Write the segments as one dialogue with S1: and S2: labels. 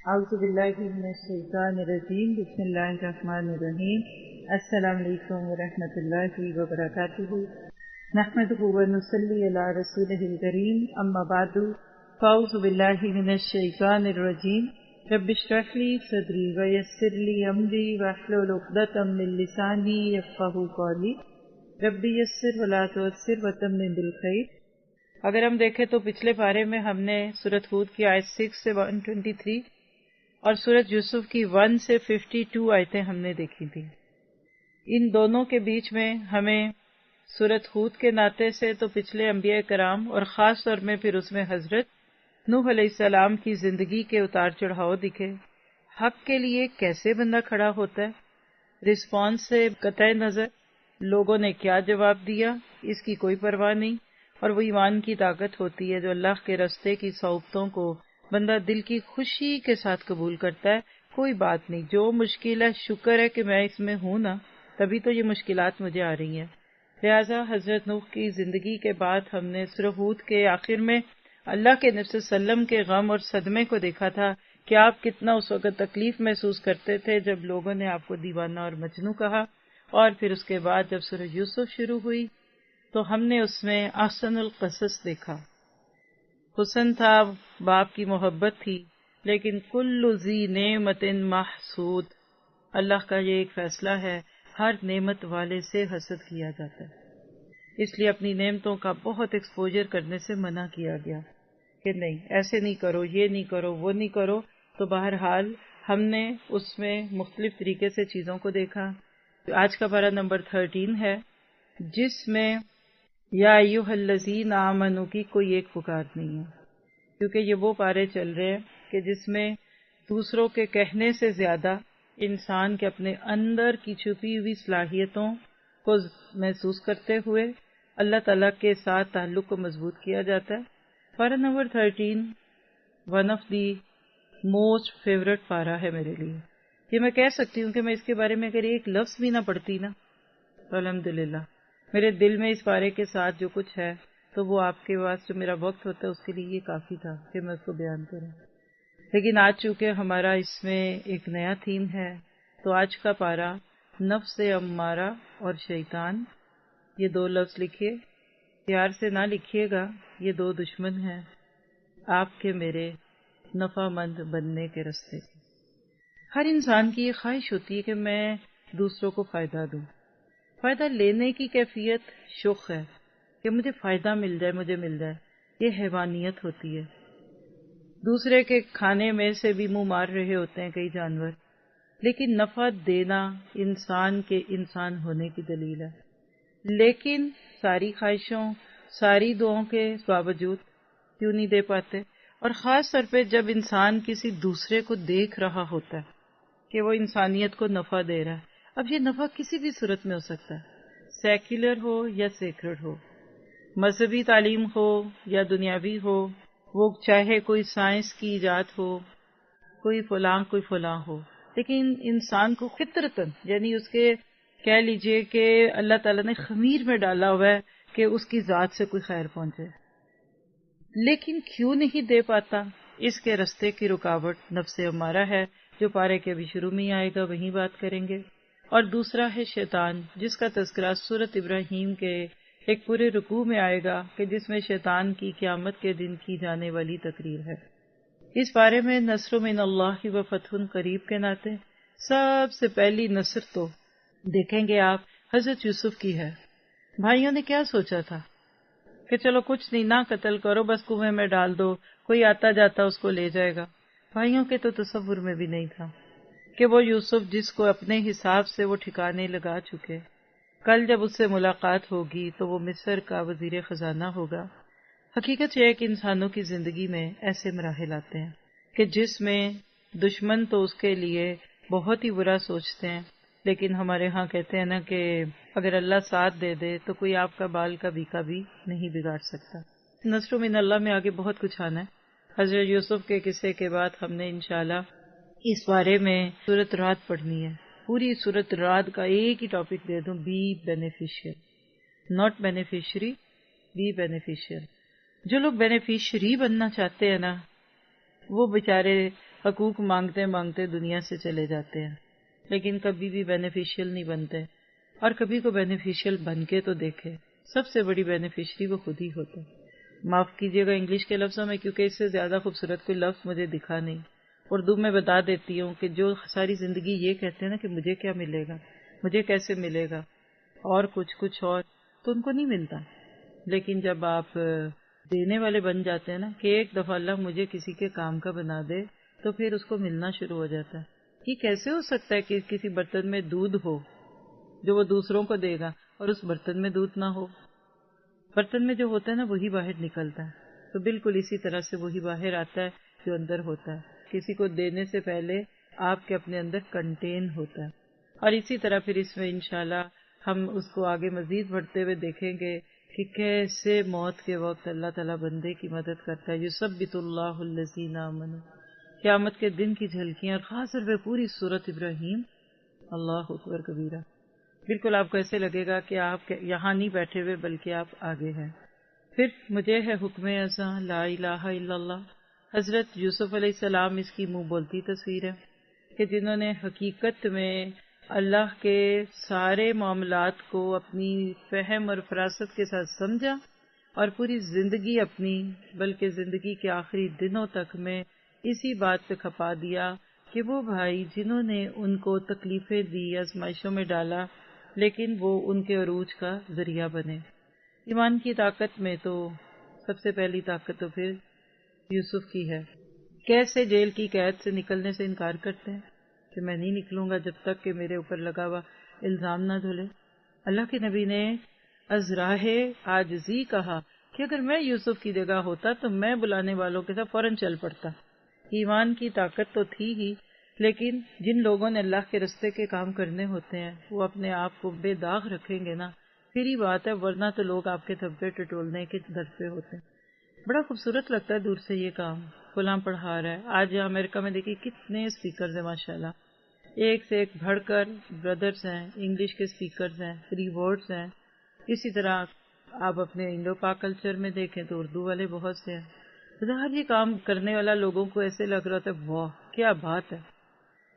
S1: اعوذ باللہ من الشیطان الرجیم بسم اللہ الرحمن الرحیم السلام علیکم ورحمۃ اللہ وبرکاتہ نحمدہ ونصلی علی رسولہ الکریم اما بعد فاعوذ باللہ من الشیطان الرجیم رب اشرح لی صدری ویسر لی امری واحلل عقدۃ من لسانی یفقہوا قولی رب یسر ولا تعسر وتمم بالخیر۔ اگر ہم دیکھیں تو پچھلے پارے میں ہم نے سورۃ ہود کی آیت 6 سے 123 اور سورۃ یوسف کی 1 سے 52 آیتیں ہم نے دیکھی تھی۔ ان دونوں کے بیچ میں ہمیں سورۃ ہود کے ناطے سے تو پچھلے انبیاء کرام اور خاص طور میں پھر اس میں حضرت نوح علیہ السلام کی زندگی کے اتار چڑھاؤ دکھے، حق کے لیے کیسے بندہ کھڑا ہوتا ہے، رسپانس سے قطع نظر لوگوں نے کیا جواب دیا اس کی کوئی پرواہ نہیں، اور وہ ایمان کی طاقت ہوتی ہے جو اللہ کے رستے کی صحبتوں کو بندہ دل کی خوشی کے ساتھ قبول کرتا ہے۔ کوئی بات نہیں، جو مشکل ہے شکر ہے کہ میں اس میں ہوں نا، تبھی تو یہ مشکلات مجھے آ رہی ہیں۔ لہٰذا حضرت نوح کی زندگی کے بعد ہم نے سورہ ہود کے آخر میں اللہ کے نبی صلی اللہ علیہ وسلم کے غم اور صدمے کو دیکھا تھا کہ آپ کتنا اس وقت تکلیف محسوس کرتے تھے جب لوگوں نے آپ کو دیوانہ اور مجنوں کہا، اور پھر اس کے بعد جب سورہ یوسف شروع ہوئی تو ہم نے اس میں احسن القصص دیکھا۔ حسن تھا، باپ کی محبت تھی، لیکن کل ذی نعمت محسود، اللہ کا یہ ایک فیصلہ ہے، ہر نعمت والے سے حسد کیا جاتا ہے، اس لیے اپنی نعمتوں کا بہت ایکسپوجر کرنے سے منع کیا گیا کہ نہیں ایسے نہیں کرو، یہ نہیں کرو، وہ نہیں کرو۔ تو بہرحال ہم نے اس میں مختلف طریقے سے چیزوں کو دیکھا۔ آج کا پارہ نمبر 13 ہے، جس میں یا ایھا الذین آمنوا کی کوئی ایک پکار نہیں ہے، کیونکہ یہ وہ پارے چل رہے ہیں کہ جس میں دوسروں کے کہنے سے زیادہ انسان کے اپنے اندر کی چھپی ہوئی صلاحیتوں کو محسوس کرتے ہوئے اللہ تعالیٰ کے ساتھ تعلق کو مضبوط کیا جاتا ہے۔ پارہ number 13 one of the most favourite پارہ ہے میرے لیے۔ یہ میں کہہ سکتی ہوں کہ میں اس کے بارے میں اگر ایک لفظ بھی نہ پڑھتی نا تو الحمدللہ میرے دل میں اس پارے کے ساتھ جو کچھ ہے تو وہ آپ کے پاس جو میرا وقت ہوتا ہے اس کے لیے یہ کافی تھا کہ میں اس کو بیان کروں، لیکن آج چونکہ ہمارا اس میں ایک نیا تھیم ہے تو آج کا پارہ نفس امارہ اور شیطان، یہ دو لفظ لکھیے، پیار سے نہ لکھیے گا، یہ دو دشمن ہیں آپ کے میرے نفع مند بننے کے راستے کی۔ ہر انسان کی یہ خواہش ہوتی ہے کہ میں دوسروں کو فائدہ دوں، فائدہ لینے کی کیفیت شوق ہے کہ مجھے فائدہ مل جائے، مجھے مل جائے، یہ حیوانیت ہوتی ہے۔ دوسرے کے کھانے میں سے بھی منہ مار رہے ہوتے ہیں کئی جانور، لیکن نفع دینا انسان کے انسان ہونے کی دلیل ہے۔ لیکن ساری خواہشوں، ساری دعاؤں کے باوجود کیوں نہیں دے پاتے؟ اور خاص طور پہ جب انسان کسی دوسرے کو دیکھ رہا ہوتا ہے کہ وہ انسانیت کو نفع دے رہا ہے۔ اب یہ نفع کسی بھی صورت میں ہو سکتا ہے، سیکولر ہو یا سیکرڈ ہو، مذہبی تعلیم ہو یا دنیاوی ہو، وہ چاہے کوئی سائنس کی ایجاد ہو، کوئی فلاں ہو، لیکن انسان کو فطرتاً یعنی اس کے کہہ لیجئے کہ اللہ تعالیٰ نے خمیر میں ڈالا ہوا ہے کہ اس کی ذات سے کوئی خیر پہنچے، لیکن کیوں نہیں دے پاتا؟ اس کے راستے کی رکاوٹ نفس امارہ ہے، جو پارے کے ابھی شروع میں ہی آئے گا، وہیں بات کریں گے۔ اور دوسرا ہے شیطان، جس کا تذکرہ سورۃ ابراہیم کے ایک پورے رکوع میں آئے گا کہ جس میں شیطان کی قیامت کے دن کی جانے والی تقریر ہے۔ اس بارے میں نصر من اللہ و فتح قریب کے ناطے سب سے پہلی نصر تو دیکھیں گے آپ حضرت یوسف کی ہے۔ بھائیوں نے کیا سوچا تھا کہ چلو کچھ نہیں، نہ قتل کرو، بس کنویں میں ڈال دو، کوئی آتا جاتا اس کو لے جائے گا۔ بھائیوں کے تو تصور میں بھی نہیں تھا کہ وہ یوسف جس کو اپنے حساب سے وہ ٹھکانے لگا چکے، کل جب اس سے ملاقات ہوگی تو وہ مصر کا وزیر خزانہ ہوگا۔ حقیقت یہ ہے کہ انسانوں کی زندگی میں ایسے مراحل آتے ہیں کہ جس میں دشمن تو اس کے لیے بہت ہی برا سوچتے ہیں، لیکن ہمارے ہاں کہتے ہیں نا کہ اگر اللہ ساتھ دے دے تو کوئی آپ کا بال کا بیکا بھی نہیں بگاڑ سکتا۔ نصر من اللہ میں آگے بہت کچھ آنا ہے۔ حضرت یوسف کے قصے کے بعد ہم نے انشاءاللہ اس بارے میں سورۃ رعد پڑھنی ہے۔ پوری سورۃ رعد کا ایک ہی ٹاپک دے دوں، be beneficial, not beneficiary, be beneficial. جو لوگ بینیفیشری بننا چاہتے ہیں نا، وہ بیچارے حقوق مانگتے مانگتے دنیا سے چلے جاتے ہیں، لیکن کبھی بھی بینیفیشیل نہیں بنتے، اور کبھی کو بینیفیشیل بن کے تو دیکھے۔ سب سے بڑی بینیفیشری وہ خود ہی ہوتا ہے۔ معاف کیجیے گا انگلش کے لفظوں میں، کیونکہ اس سے زیادہ خوبصورت کوئی لفظ مجھے دکھا نہیں۔ اردو میں بتا دیتی ہوں کہ جو ساری زندگی یہ کہتے ہیں نا کہ مجھے کیا ملے گا، مجھے کیسے ملے گا، اور کچھ اور، تو ان کو نہیں ملتا۔ لیکن جب آپ دینے والے بن جاتے ہیں نا کہ ایک دفعہ اللہ مجھے کسی کے کام کا بنا دے، تو پھر اس کو ملنا شروع ہو جاتا ہے۔ یہ کیسے ہو سکتا ہے کہ کسی برتن میں دودھ ہو جو وہ دوسروں کو دے گا اور اس برتن میں دودھ نہ ہو؟ برتن میں جو ہوتا ہے نا وہی باہر نکلتا ہے، تو بالکل اسی طرح سے وہی باہر آتا ہے جو اندر ہوتا ہے۔ کسی کو دینے سے پہلے آپ کے اپنے اندر کنٹین ہوتا ہے، اور اسی طرح پھر اس میں انشاءاللہ ہم اس کو آگے مزید بڑھتے ہوئے دیکھیں گے کہ کیسے موت کے وقت اللہ تعالیٰ بندے کی مدد کرتا ہے۔ یثبت اللہ الذین آمنوا، قیامت کے دن کی جھلکیاں، اور خاص طور پہ پوری سورۃ ابراہیم، اللہ اکبر کبیرہ۔ بالکل آپ کو ایسے لگے گا کہ آپ یہاں نہیں بیٹھے ہوئے بلکہ آپ آگے ہیں۔ پھر مجھے ہے حکم ازاں لا الہ الا اللہ۔ حضرت یوسف علیہ السلام اس کی منہ بولتی تصویر ہے کہ جنہوں نے حقیقت میں اللہ کے سارے معاملات کو اپنی فہم اور فراست کے ساتھ سمجھا، اور پوری زندگی اپنی، بلکہ زندگی کے آخری دنوں تک میں اسی بات پہ کھپا دیا کہ وہ بھائی جنہوں نے ان کو تکلیفیں دی، آزمائشوں میں ڈالا، لیکن وہ ان کے عروج کا ذریعہ بنے۔ ایمان کی طاقت میں تو سب سے پہلی طاقت تو پھر یوسف کی ہے۔ کیسے جیل کی قید سے نکلنے سے انکار کرتے ہیں کہ میں نہیں نکلوں گا جب تک کہ میرے اوپر لگا ہوا الزام نہ دھلے۔ اللہ کے نبی نے از راہ عاجزی کہا کہ اگر میں یوسف کی جگہ ہوتا تو میں بلانے والوں کے ساتھ فوراً چل پڑتا۔ ایمان کی طاقت تو تھی ہی، لیکن جن لوگوں نے اللہ کے رستے کے کام کرنے ہوتے ہیں وہ اپنے آپ کو بے داغ رکھیں گے نا، پھر ہی بات ہے، ورنہ تو لوگ آپ کے دھبے ٹٹولنے کے در پہ ہوتے ہیں۔ بڑا خوبصورت لگتا ہے دور سے یہ کام، فلاں پڑھا رہا ہے۔ آج یہاں امریکہ میں دیکھیے کتنے اسپیکرز ہیں ماشاءاللہ، ایک سے ایک بڑھ کر بردرز ہیں، انگلش کے اسپیکرز ہیں، فری ورڈز ہیں۔ اسی طرح آپ اپنے انڈو پاک کلچر میں دیکھیں تو اردو والے بہت سے ہیں۔ ظاہر یہ کام کرنے والا لوگوں کو ایسے لگ رہا ہوتا ہے واہ کیا بات ہے،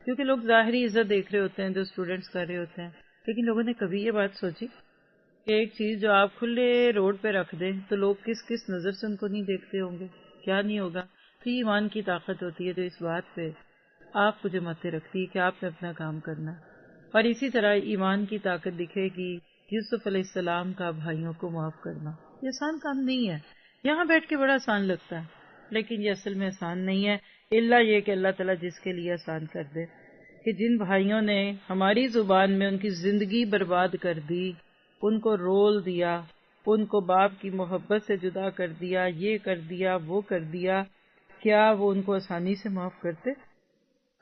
S1: کیونکہ لوگ ظاہری عزت دیکھ رہے ہوتے ہیں جو اسٹوڈنٹس کر رہے ہوتے ہیں، لیکن لوگوں نے کبھی یہ بات سوچی کہ ایک چیز جو آپ کھلے روڈ پہ رکھ دیں تو لوگ کس کس نظر سے ان کو نہیں دیکھتے ہوں گے، کیا نہیں ہوگا؟ تو یہ ایمان کی طاقت ہوتی ہے جو اس بات پہ آپ کو جماتے رکھتی ہے کہ آپ نے اپنا کام کرنا۔ اور اسی طرح ایمان کی طاقت دکھے گی یوسف علیہ السلام کا بھائیوں کو معاف کرنا۔ یہ آسان کام نہیں ہے، یہاں بیٹھ کے بڑا آسان لگتا ہے، لیکن یہ اصل میں آسان نہیں ہے، الا یہ کہ اللہ تعالیٰ جس کے لیے آسان کر دے۔ کہ جن بھائیوں نے ہماری زبان میں ان کی زندگی برباد کر دی، ان کو رول دیا، ان کو باپ کی محبت سے جدا کر دیا، یہ کر دیا وہ کر دیا، کیا وہ ان کو آسانی سے معاف کرتے؟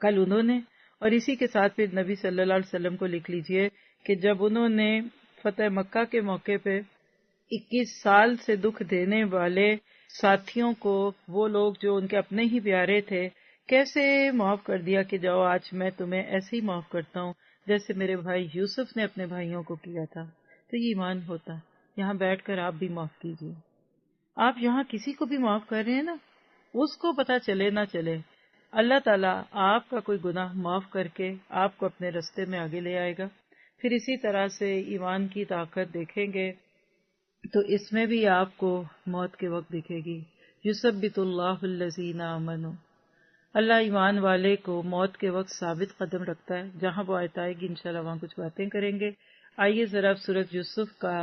S1: کل انہوں نے، اور اسی کے ساتھ پھر نبی صلی اللہ علیہ وسلم کو لکھ لیجئے کہ جب انہوں نے فتح مکہ کے موقع پہ 21 سال سے دکھ دینے والے ساتھیوں کو، وہ لوگ جو ان کے اپنے ہی پیارے تھے، کیسے معاف کر دیا کہ جاؤ آج میں تمہیں ایسے ہی معاف کرتا ہوں جیسے میرے بھائی یوسف نے اپنے بھائیوں کو کیا تھا۔ تو یہ ایمان ہوتا ہے۔ یہاں بیٹھ کر آپ بھی معاف کیجیے، آپ یہاں کسی کو بھی معاف کر رہے ہیں نا، اس کو پتہ چلے نہ چلے، اللہ تعالیٰ آپ کا کوئی گناہ معاف کر کے آپ کو اپنے رستے میں آگے لے آئے گا۔ پھر اسی طرح سے ایمان کی طاقت دیکھیں گے تو اس میں بھی آپ کو موت کے وقت دکھے گی۔ یثبت اللہ الذین آمنوا، اللہ ایمان والے کو موت کے وقت ثابت قدم رکھتا ہے۔ جہاں وہ آیت آئے گی انشاءاللہ وہاں کچھ باتیں کریں گے۔ آئیے ذرا سورۃ یوسف کا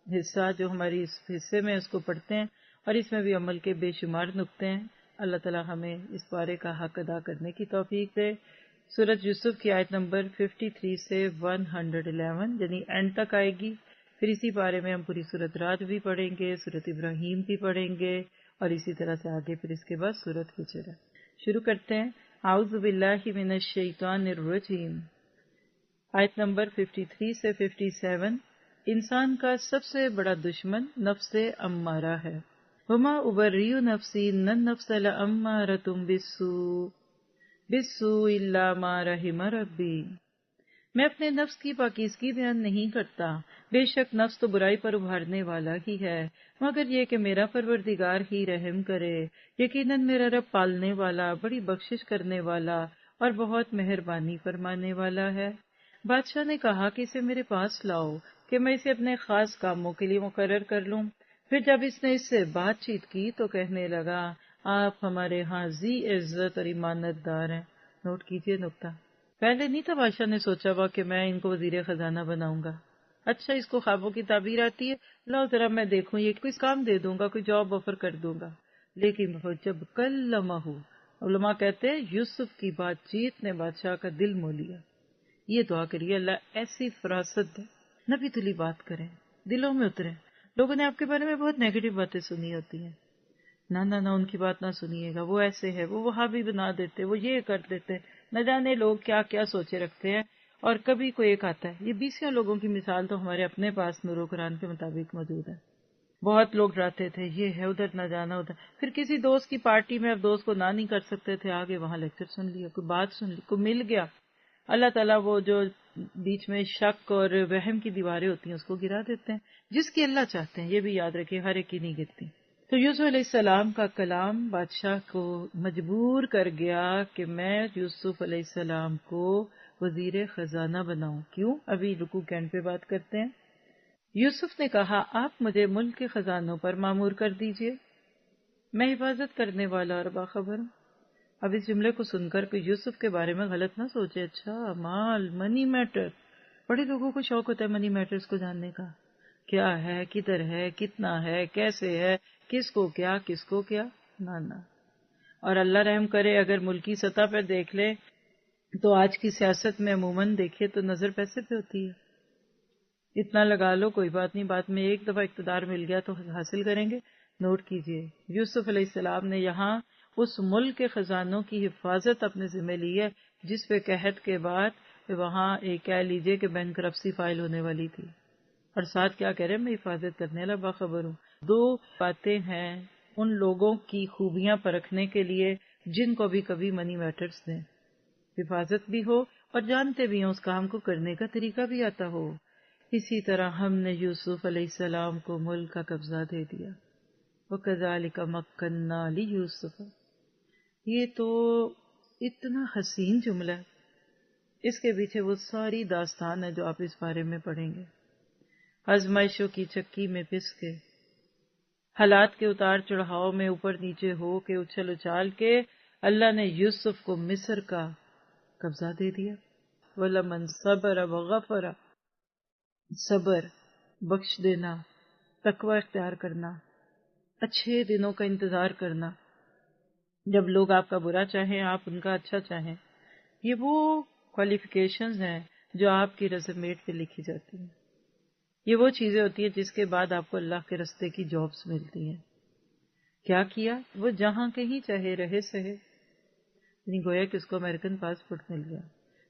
S1: حصہ جو ہماری اس حصے میں اس کو پڑھتے ہیں، اور اس میں بھی عمل کے بے شمار نقطے ہیں۔ اللہ تعالیٰ ہمیں اس بارے کا حق ادا کرنے کی توفیق دے۔ سورۃ یوسف کی آیت نمبر 53 سے 111 یعنی اینڈ تک آئے گی۔ پھر اسی بارے میں ہم پوری سورۃ رات بھی پڑھیں گے، سورۃ ابراہیم بھی پڑھیں گے، اور اسی طرح سے آگے پھر اس کے بعد سورۃ ہجر ہے۔ شروع کرتے ہیں۔ اعوذ باللہ من الشیطان الرجیم، آیت نمبر 53 سے 57۔ انسان کا سب سے بڑا دشمن نفس امارہ ہے۔ وما ابرئ نفسی ان النفس لامارۃ بالسوء الا ما رحم ربی۔ میں اپنے نفس کی پاکیزگی بیان نہیں کرتا، بے شک نفس تو برائی پر ابھارنے والا ہی ہے، مگر یہ کہ میرا پروردگار ہی رحم کرے، یقیناً میرا رب پالنے والا، بڑی بخشش کرنے والا اور بہت مہربانی فرمانے والا ہے۔ بادشاہ نے کہا کہ اسے میرے پاس لاؤ کہ میں اسے اپنے خاص کاموں کے لیے مقرر کر لوں۔ پھر جب اس نے اس سے بات چیت کی تو کہنے لگا، آپ ہمارے ہاں ذی عزت اور امانت دار ہیں۔ نوٹ کیجئے نکتہ، پہلے نہیں تھا بادشاہ نے سوچا ہوا کہ میں ان کو وزیر خزانہ بناؤں گا، اچھا اس کو خوابوں کی تعبیر آتی ہے، لاؤ ذرا میں دیکھوں یہ کوئی کام دے دوں گا، کوئی جاب آفر کر دوں گا۔ لیکن وہ جب کلمہ، علماء کہتے ہیں یوسف کی بات چیت نے بادشاہ کا دل مو لیا۔ یہ دعا کریے اللہ ایسی فراست دے، نبی تلی بات کریں، دلوں میں اتریں۔ لوگوں نے آپ کے بارے میں بہت نیگیٹو باتیں سنی ہوتی ہیں، نہ ان کی بات نہ سنیے گا، وہ ایسے ہے، وہ وہابی بنا دیتے، وہ یہ کر دیتے، نہ جانے لوگ کیا کیا سوچے رکھتے ہیں۔ اور کبھی کوئی ایک آتا ہے، یہ 20 لوگوں کی مثال تو ہمارے اپنے پاس نور و قرآن کے مطابق موجود ہے۔ بہت لوگ ڈراتے تھے، یہ ہے ادھر نہ جانا ادھر، پھر کسی دوست کی پارٹی میں اب دوست کو نہ نہیں کر سکتے تھے، آگے وہاں لیکچر سن لیا، کوئی بات سن لی، کوئی مل گیا۔ اللہ تعالیٰ وہ جو بیچ میں شک اور وہم کی دیواریں ہوتی ہیں اس کو گرا دیتے ہیں، جس کی اللہ چاہتے ہیں، یہ بھی یاد رکھیں ہر ایک کی نہیں گرتی۔ تو یوسف علیہ السلام کا کلام بادشاہ کو مجبور کر گیا کہ میں یوسف علیہ السلام کو وزیر خزانہ بناؤں۔ کیوں؟ ابھی رکوع کے اینڈ پہ بات کرتے ہیں۔ یوسف نے کہا، آپ مجھے ملک کے خزانوں پر مامور کر دیجئے، میں حفاظت کرنے والا اور باخبر ہوں۔ اب اس جملے کو سن کر کوئی یوسف کے بارے میں غلط نہ سوچے، اچھا مال، منی میٹر، بڑے لوگوں کو شوق ہوتا ہے منی میٹرز کو جاننے کا، کیا ہے، کدھر ہے، کتنا ہے، کیسے ہے، کس کو کیا، نہ۔ اور اللہ رحم کرے اگر ملکی سطح پہ دیکھ لے تو آج کی سیاست میں عموماً دیکھیے تو نظر پیسے پہ ہوتی ہے، اتنا لگا لو کوئی بات نہیں، بعد میں ایک دفعہ اقتدار مل گیا تو حاصل کریں گے۔ نوٹ کیجئے یوسف علیہ السلام نے یہاں اس ملک کے خزانوں کی حفاظت اپنے ذمہ لی ہے جس پہ قحط کے بعد وہاں ایک کہہ لیجئے کہ بینکرپسی فائل ہونے والی تھی، اور ساتھ کیا کہہ رہے ہیں، میں حفاظت کرنے والا باخبر ہوں۔ دو باتیں ہیں ان لوگوں کی خوبیاں پرکھنے کے لیے جن کو بھی کبھی منی میٹرز دیں، حفاظت بھی ہو اور جانتے بھی ہوں اس کام کو کرنے کا طریقہ بھی آتا ہو۔ اسی طرح ہم نے یوسف علیہ السلام کو ملک کا قبضہ دے دیا۔ وَكَذَلِكَ مَكَّنَّا لِيُوسُفَ، یہ تو اتنا حسین جملہ ہے، اس کے پیچھے وہ ساری داستان ہے جو آپ اس بارے میں پڑھیں گے۔ آزمائشوں کی چکی میں پس کے، حالات کے اتار چڑھاؤ میں اوپر نیچے ہو کے، اچھل اچال کے، اللہ نے یوسف کو مصر کا قبضہ دے دیا۔ وَلَمَنْ صَبَرَ وَغَفَرَ، صبر، بخش دینا، تقوی اختیار کرنا، اچھے دنوں کا انتظار کرنا، جب لوگ آپ کا برا چاہیں آپ ان کا اچھا چاہیں، یہ وہ کوالیفیکیشنز ہیں جو آپ کی ریزیومے پہ لکھی جاتی ہیں، یہ وہ چیزیں ہوتی ہیں جس کے بعد آپ کو اللہ کے رستے کی جابز ملتی ہیں۔ کیا کیا؟ وہ جہاں کہیں چاہے رہے سہے، یعنی گویا کہ اس کو امریکن پاسپورٹ مل گیا،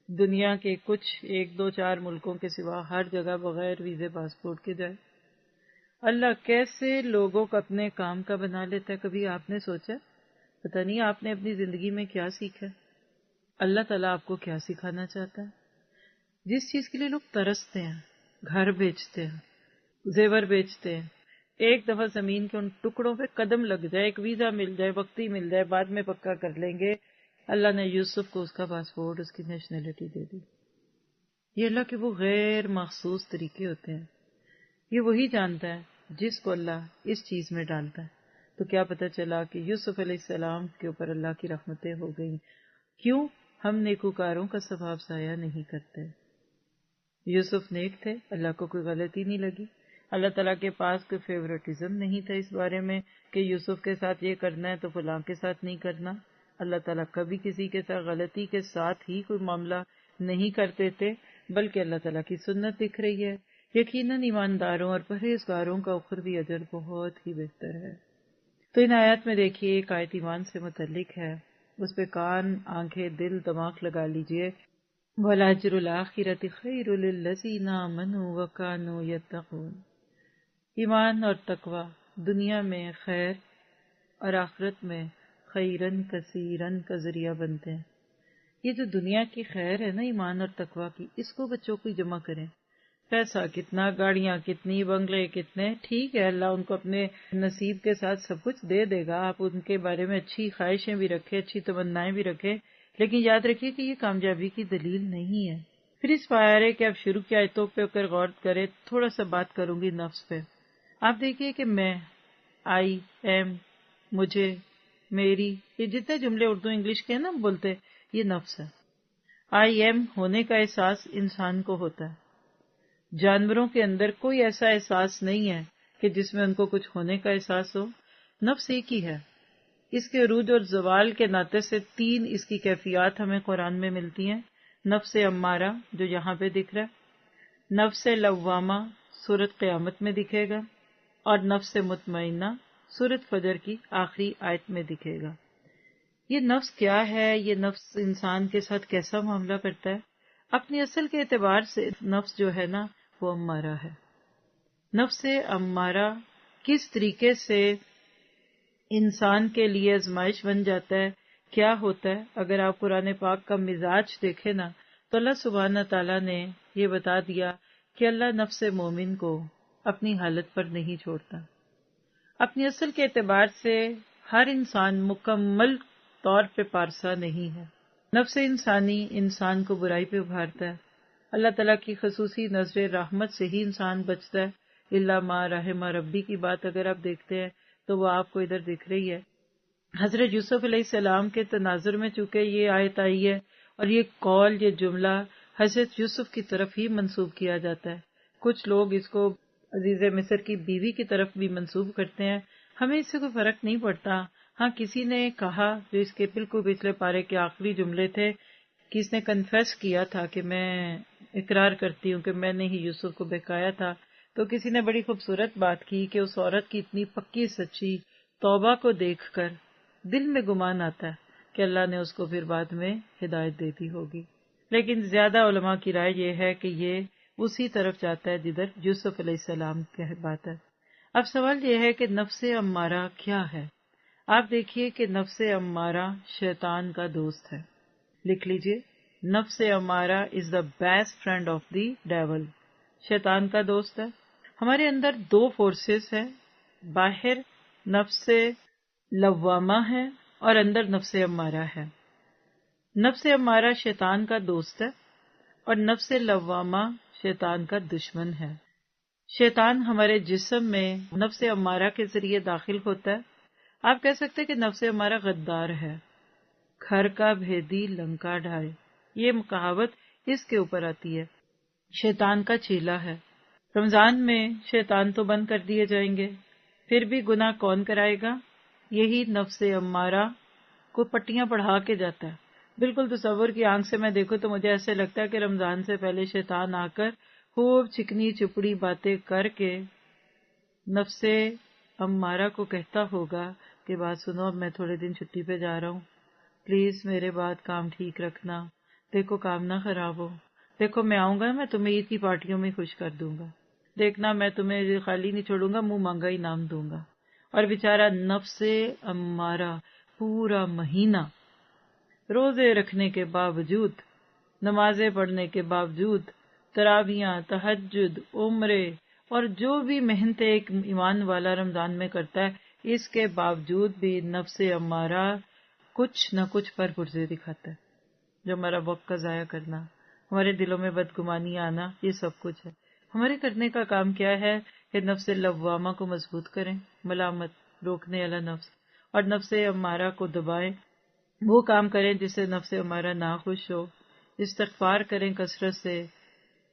S1: دنیا کے کچھ 1 2 4 ملکوں کے سوا ہر جگہ بغیر ویزے پاسپورٹ کے جائے۔ اللہ کیسے لوگوں کو اپنے کام کا بنا لیتا ہے، کبھی آپ نے سوچا؟ پتہ نہیں آپ نے اپنی زندگی میں کیا سیکھا ہے، اللہ تعالیٰ آپ کو کیا سکھانا چاہتا ہے۔ جس چیز کے لیے لوگ ترستے ہیں، گھر بیچتے ہیں، زیور بیچتے ہیں، ایک دفعہ زمین کے ان ٹکڑوں پہ قدم لگ جائے، ایک ویزا مل جائے، وقتی مل جائے، بعد میں پکا کر لیں گے، اللہ نے یوسف کو اس کا پاسپورٹ، اس کی نیشنلٹی دے دی۔ یہ اللہ کے وہ غیر مخصوص طریقے ہوتے ہیں، یہ وہی جانتا ہے جس کو اللہ اس چیز میں ڈالتا ہے۔ تو کیا پتہ چلا کہ یوسف علیہ السلام کے اوپر اللہ کی رحمتیں ہو گئیں۔ کیوں؟ ہم نیکوکاروں کا ثواب ضائع نہیں کرتے۔ یوسف نیک تھے، اللہ کو کوئی غلطی نہیں لگی، اللہ تعالیٰ کے پاس کوئی فیورٹزم نہیں تھا اس بارے میں کہ یوسف کے ساتھ یہ کرنا ہے تو فلاں کے ساتھ نہیں کرنا۔ اللہ تعالیٰ کبھی کسی کے ساتھ غلطی کے ساتھ ہی کوئی معاملہ نہیں کرتے تھے، بلکہ اللہ تعالیٰ کی سنت دکھ رہی ہے۔ یقیناً ایمانداروں اور پرہیزگاروں کا اخروی اجر بہت ہی بہتر ہے۔ تو ان آیات میں دیکھیے ایک آیت ایمان سے متعلق ہے، اس پہ کان، آنکھیں، دل، دماغ لگا لیجئے۔ وَالْأَجْرُ الْآخِرَةِ خَيْرٌ لِلَّذِينَ آمَنُوا وَكَانُوا يَتَّقُونَ، ایمان اور تقوی دنیا میں خیر اور آخرت میں خیرن کثیرن کا ذریعہ بنتے ہیں۔ یہ جو دنیا کی خیر ہے نا ایمان اور تقوی کی، اس کو بچوں کو جمع کریں. پیسہ کتنا، گاڑیاں کتنی، بنگلے کتنے، ٹھیک ہے اللہ ان کو اپنے نصیب کے ساتھ سب کچھ دے دے گا. آپ ان کے بارے میں اچھی خواہشیں بھی رکھیں، اچھی تمنائیں بھی رکھیں، لیکن یاد رکھیے کہ یہ کامیابی کی دلیل نہیں ہے. پھر اس پارے کہ آپ شروع کی آیتوں پہ اگر غور کریں، تھوڑا سا بات کروں گی نفس پہ. آپ دیکھیے کہ میں، آئی ایم، مجھے، میری، یہ جتنے جملے اردو انگلش کے ہیں نا بولتے، یہ نفس ہے. آئی ایم ہونے کا احساس انسان کو ہوتا ہے. جانوروں کے اندر کوئی ایسا احساس نہیں ہے کہ جس میں ان کو کچھ ہونے کا احساس ہو. نفس ایک ہی ہے. اس کے عروج اور زوال کے ناطے سے 3 اس کی کیفیات ہمیں قرآن میں ملتی ہیں. نفس امارہ جو یہاں پہ دکھ رہا ہے، نفس لوامہ سورۃ قیامت میں دکھے گا، اور نفس مطمئنہ سورۃ فجر کی آخری آیت میں دکھے گا. یہ نفس کیا ہے؟ یہ نفس انسان کے ساتھ کیسا معاملہ کرتا ہے؟ اپنی اصل کے اعتبار سے نفس جو ہے نا وہ امارہ ہے. نفس امارہ کس طریقے سے انسان کے لیے آزمائش بن جاتا ہے، کیا ہوتا ہے؟ اگر آپ قرآن پاک کا مزاج دیکھیں نا تو اللہ سبحانہ تعالیٰ نے یہ بتا دیا کہ اللہ نفس مومن کو اپنی حالت پر نہیں چھوڑتا. اپنی اصل کے اعتبار سے ہر انسان مکمل طور پہ پارسا نہیں ہے. نفس انسانی انسان کو برائی پہ ابھارتا ہے. اللہ تعالیٰ کی خصوصی نظر رحمت سے ہی انسان بچتا ہے. اللہ ما رحم ربی کی بات اگر آپ دیکھتے ہیں تو وہ آپ کو ادھر دکھ رہی ہے. حضرت یوسف علیہ السلام کے تناظر میں چونکہ یہ آیت آئی ہے اور یہ قول، یہ جملہ حضرت یوسف کی طرف ہی منسوب کیا جاتا ہے. کچھ لوگ اس کو عزیز مصر کی بیوی کی طرف بھی منسوب کرتے ہیں. ہمیں اس سے کوئی فرق نہیں پڑتا. ہاں کسی نے کہا جو اس کے بالکل پچھلے پارے کے آخری جملے تھے کہ اس نے کنفیس کیا تھا کہ میں اقرار کرتی ہوں کہ میں نے ہی یوسف کو بہکایا تھا. تو کسی نے بڑی خوبصورت بات کی کہ اس عورت کی اتنی پکی سچی توبہ کو دیکھ کر دل میں گمان آتا ہے کہ اللہ نے اس کو پھر بعد میں ہدایت دے دی ہوگی. لیکن زیادہ علماء کی رائے یہ ہے کہ یہ اسی طرف جاتا ہے جدھر یوسف علیہ السلام کی بات ہے. اب سوال یہ ہے کہ نفس امارہ کیا ہے؟ آپ دیکھیے کہ نفس امارہ شیطان کا دوست ہے. لکھ لیجئے، نفس امارہ is the best friend of the devil. شیطان کا دوست ہے. ہمارے اندر 2 فورسز ہیں، باہر نفس لوامہ ہے اور اندر نفس امارہ ہے. نفس امارہ شیطان کا دوست ہے اور نفس لوامہ شیطان کا دشمن ہے. شیطان ہمارے جسم میں نفس امارہ کے ذریعے داخل ہوتا ہے. آپ کہہ سکتے ہیں کہ نفس امارہ غدار ہے. گھر کا بھیدی لنکا ڈھائے، یہ کہاوت اس کے اوپر آتی ہے. شیطان کا چیلا ہے. رمضان میں شیطان تو بند کر دیے جائیں گے، پھر بھی گناہ کون کرائے گا؟ یہی نفس امارہ کو پٹیاں پڑھا کے جاتا ہے. بالکل تصور کی آنکھ سے میں دیکھوں تو مجھے ایسے لگتا ہے کہ رمضان سے پہلے شیطان آ کر خوب چکنی چپڑی باتیں کر کے نفس امارہ کو کہتا ہوگا کہ بات سنو، اب میں تھوڑے دن چھٹی پہ جا رہا ہوں، پلیز میرے بعد کام ٹھیک رکھنا، دیکھو کام نہ خراب ہو، دیکھو میں آؤں گا میں تمہیں عید کی پارٹیوں میں خوش کر دوں گا، دیکھنا میں تمہیں خالی نہیں چھوڑوں گا، منہ مانگا انعام دوں گا. اور بیچارہ نفس امارہ پورا مہینہ روزے رکھنے کے باوجود، نمازیں پڑھنے کے باوجود، تراویحاں، تہجد، عمرے اور جو بھی محنتیں ایک ایمان والا رمضان میں کرتا ہے، اس کے باوجود بھی نفس امارہ کچھ نہ کچھ پر پرزے دکھاتا ہے. جو ہمارا وقت کا ضائع کرنا، ہمارے دلوں میں بدگمانی آنا، یہ سب کچھ ہے. ہمارے کرنے کا کام کیا ہے کہ نفس لوامہ کو مضبوط کریں، ملامت روکنے والا نفس، اور نفس امارہ کو دبائیں. وہ کام کریں جس سے نفس امارہ ناخوش ہو. استغفار کریں کثرت سے،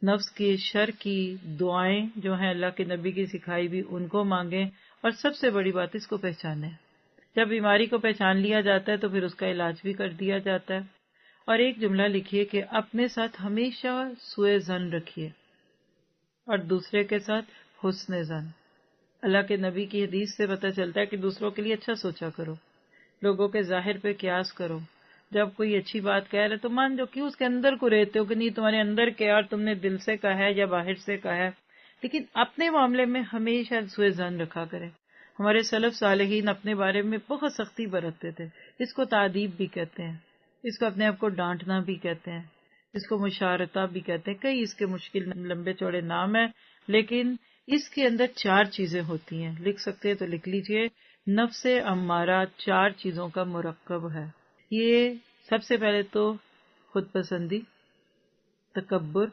S1: نفس کی شر کی دعائیں جو ہیں اللہ کے نبی کی سکھائی بھی ان کو مانگیں، اور سب سے بڑی بات اس کو پہچانیں. جب بیماری کو پہچان لیا جاتا ہے تو پھر اس کا علاج بھی کر دیا جاتا ہے. اور ایک جملہ لکھیے کہ اپنے ساتھ ہمیشہ سوء ظن رکھیے اور دوسرے کے ساتھ حسن ظن. اللہ کے نبی کی حدیث سے پتہ چلتا ہے کہ دوسروں کے لیے اچھا سوچا کرو، لوگوں کے ظاہر پہ قیاس کرو. جب کوئی اچھی بات کہہ رہے تو مان جو کیوں اس کے اندر کو رہتے ہو کہ نہیں تمہارے اندر کیا اور تم نے دل سے کہا ہے یا باہر سے کہا ہے. لیکن اپنے معاملے میں ہمیشہ سوء ظن رکھا کریں. ہمارے سلف صالحین اپنے بارے میں بہت سختی برتتے تھے، اس کو تعدیب بھی کہتے ہیں. اس کو اپنے آپ کو ڈانٹنا بھی کہتے ہیں، اس کو مشارطہ بھی کہتے ہیں، کئی اس کے مشکل لمبے چوڑے نام ہیں، لیکن اس کے اندر 4 چیزیں ہوتی ہیں. لکھ سکتے ہیں تو لکھ لیجئے. نفس امارہ 4 چیزوں کا مرکب ہے. یہ سب سے پہلے تو خود پسندی، تکبر،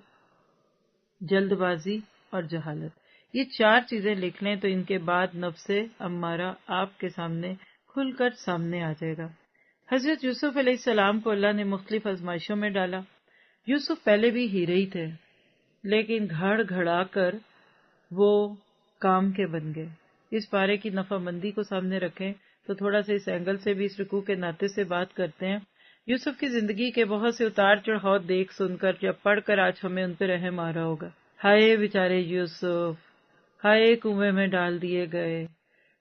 S1: جلد بازی اور جہالت. یہ 4 چیزیں لکھ لیں تو ان کے بعد نفس امارہ آپ کے سامنے کھل کر سامنے آ جائے گا. حضرت یوسف علیہ السلام کو اللہ نے مختلف آزمائشوں میں ڈالا. یوسف پہلے بھی ہیرے ہی تھے، لیکن گھڑ گھڑا کر وہ کام کے بن گئے. اس پارے کی نفع مندی کو سامنے رکھیں تو تھوڑا سا اس اینگل سے بھی اس رکوع کے ناطے سے بات کرتے ہیں. یوسف کی زندگی کے بہت سے اتار چڑھاؤ دیکھ سن کر یا پڑھ کر آج ہمیں ان پہ رحم آ رہا ہوگا. ہائے بیچارے یوسف، ہائے کنویں میں ڈال دیے گئے،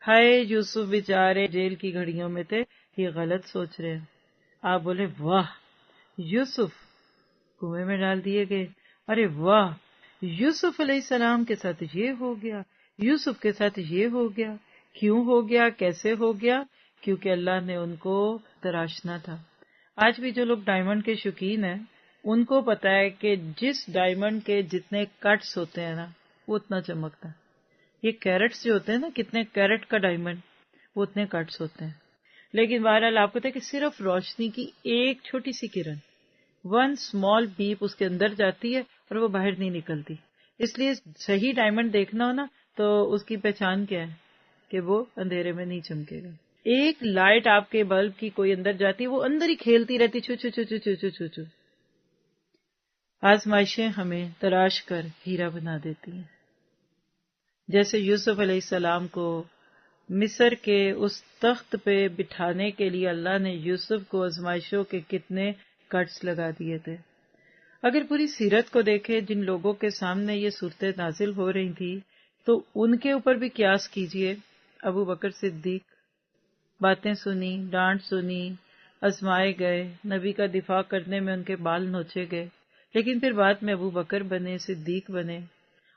S1: ہائے یوسف بیچارے جیل کی گھڑیوں میں تھے، یہ غلط سوچ رہے ہیں. آپ بولے واہ یوسف کنویں میں ڈال دیے گئے، ارے واہ یوسف علیہ السلام کے ساتھ یہ ہو گیا، یوسف کے ساتھ یہ ہو گیا. کیوں ہو گیا، کیسے ہو گیا؟ کیونکہ اللہ نے ان کو تراشنا تھا. آج بھی جو لوگ ڈائمنڈ کے شوقین ہیں ان کو پتا ہے کہ جس ڈائمنڈ کے جتنے کٹس ہوتے ہیں نا وہ اتنا چمکتا ہے. یہ کیرٹس جو ہوتے ہیں نا، کتنے کیرٹ کا ڈائمنڈ، وہ اتنے کٹس ہوتے ہیں. لیکن بہرحال آپ کو پتا ہے کہ صرف روشنی کی ایک چھوٹی سی کرن، 1 اسمال بیپ اس کے اندر جاتی ہے اور وہ باہر نہیں نکلتی. اس لیے صحیح ڈائمنڈ دیکھنا ہو نا تو اس کی پہچان کیا ہے کہ وہ اندھیرے میں نہیں چمکے گا. ایک لائٹ آپ کے بلب کی کوئی اندر جاتی ہے وہ اندر ہی کھیلتی رہتی چھو چھو چھو چھو چھو چھو چھو چھو. آزمائشیں ہمیں تراش کر ہیرا بنا دیتی ہیں. جیسے یوسف علیہ السلام کو مصر کے اس تخت پہ بٹھانے کے لیے اللہ نے یوسف کو آزمائشوں کے کتنے کٹس لگا دیے تھے. اگر پوری سیرت کو دیکھیں جن لوگوں کے سامنے یہ صورتیں نازل ہو رہی تھی تو ان کے اوپر بھی قیاس کیجئے. ابو بکر صدیق، باتیں سنی، ڈانٹ سنی، آزمائے گئے، نبی کا دفاع کرنے میں ان کے بال نوچے گئے، لیکن پھر بعد میں ابو بکر بنے، صدیق بنے.